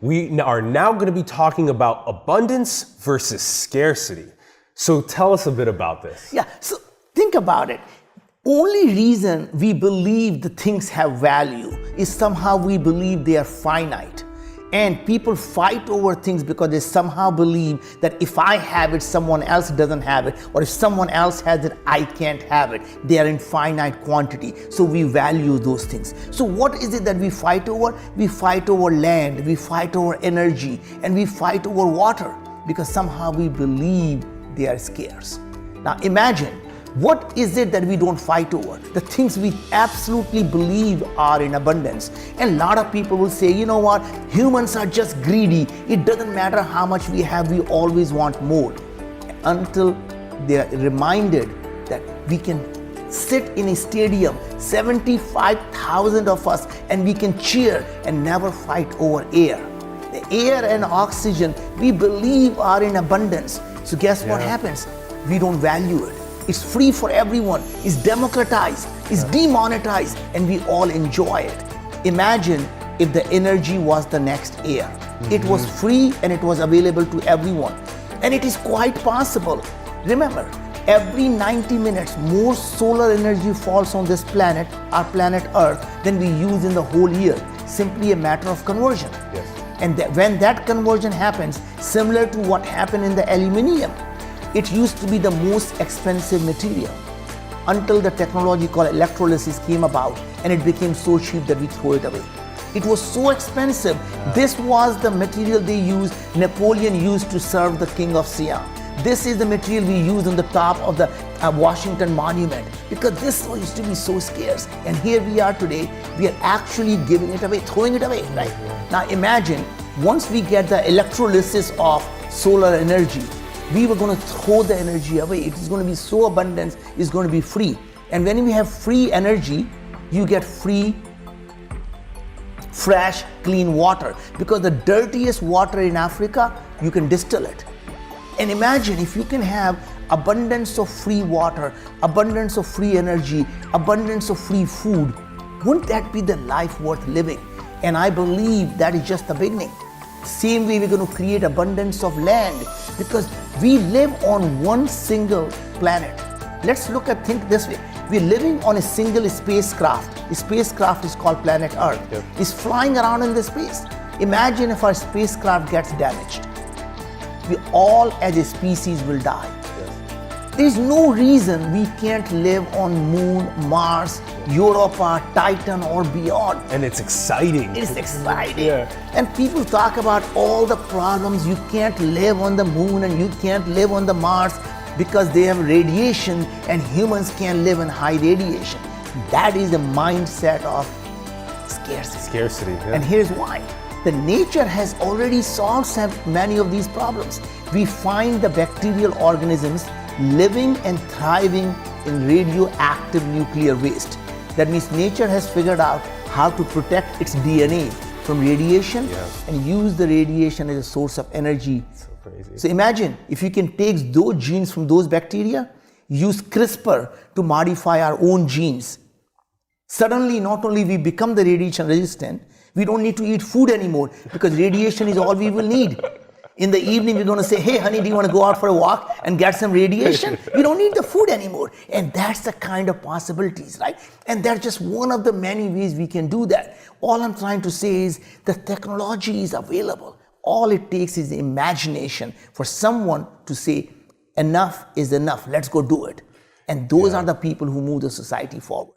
We are now going to be talking about abundance versus scarcity. So tell us a bit about this. Yeah, so think about it. Only reason we believe the things have value is somehow we believe they are finite. And people fight over things because they somehow believe that if I have it, someone else doesn't have it, or if someone else has it, I can't have it. They are in finite quantity, so we value those things. So what is it that we fight over? We fight over land, we fight over energy, and we fight over water because somehow we believe they are scarce. Now imagine, what is it that we don't fight over? The things we absolutely believe are in abundance. And a lot of people will say, you know what, humans are just greedy. It doesn't matter how much we have, we always want more. Until they are reminded that we can sit in a stadium, 75,000 of us, and we can cheer and never fight over air. The air and oxygen we believe are in abundance. So guess what happens? We don't value it. It's free for everyone, it's democratized, it's demonetized, and we all enjoy it. Imagine if the energy was the next air. It was free and it was available to everyone. And it is quite possible. Remember, every 90 minutes, more solar energy falls on this planet, our planet Earth, than we use in the whole year. Simply a matter of conversion. Yes. And when that conversion happens, similar to what happened in the aluminium, it used to be the most expensive material until the technology called electrolysis came about and it became so cheap that we throw it away. It was so expensive. This was the material they used, Napoleon used to serve the king of Siam. This is the material we use on the top of the Washington Monument because this used to be so scarce. And here we are today, we are actually giving it away, throwing it away, right? Now imagine, once we get the electrolysis of solar energy, we were going to throw the energy away. It is going to be so abundant, it's going to be free. And when we have free energy, you get free, fresh, clean water. Because the dirtiest water in Africa, you can distill it. And imagine if you can have abundance of free water, abundance of free energy, abundance of free food, wouldn't that be the life worth living? And I believe that is just the beginning. Same way we're going to create abundance of land because we live on one single planet. Let's think this way. We're living on a single spacecraft. The spacecraft is called planet Earth. Yep. It's flying around in the space. Imagine if our spacecraft gets damaged. We all as a species will die. There's no reason we can't live on Moon, Mars, Europa, Titan or beyond. And it's exciting. It's exciting. And people talk about all the problems. You can't live on the Moon and you can't live on the Mars because they have radiation and humans can't live in high radiation. That is the mindset of scarcity. And here's why. The nature has already solved many of these problems. We find the bacterial organisms living and thriving in radioactive nuclear waste. That means nature has figured out how to protect its DNA from radiation and use the radiation as a source of energy. So crazy. So imagine if you can take those genes from those bacteria, use CRISPR to modify our own genes. Suddenly, not only we become the radiation resistant, we don't need to eat food anymore because radiation is all we will need. In the evening, we're going to say, hey, honey, do you want to go out for a walk and get some radiation? We don't need the food anymore. And that's the kind of possibilities, right? And that's just one of the many ways we can do that. All I'm trying to say is the technology is available. All it takes is imagination for someone to say, enough is enough. Let's go do it. And those are the people who move the society forward.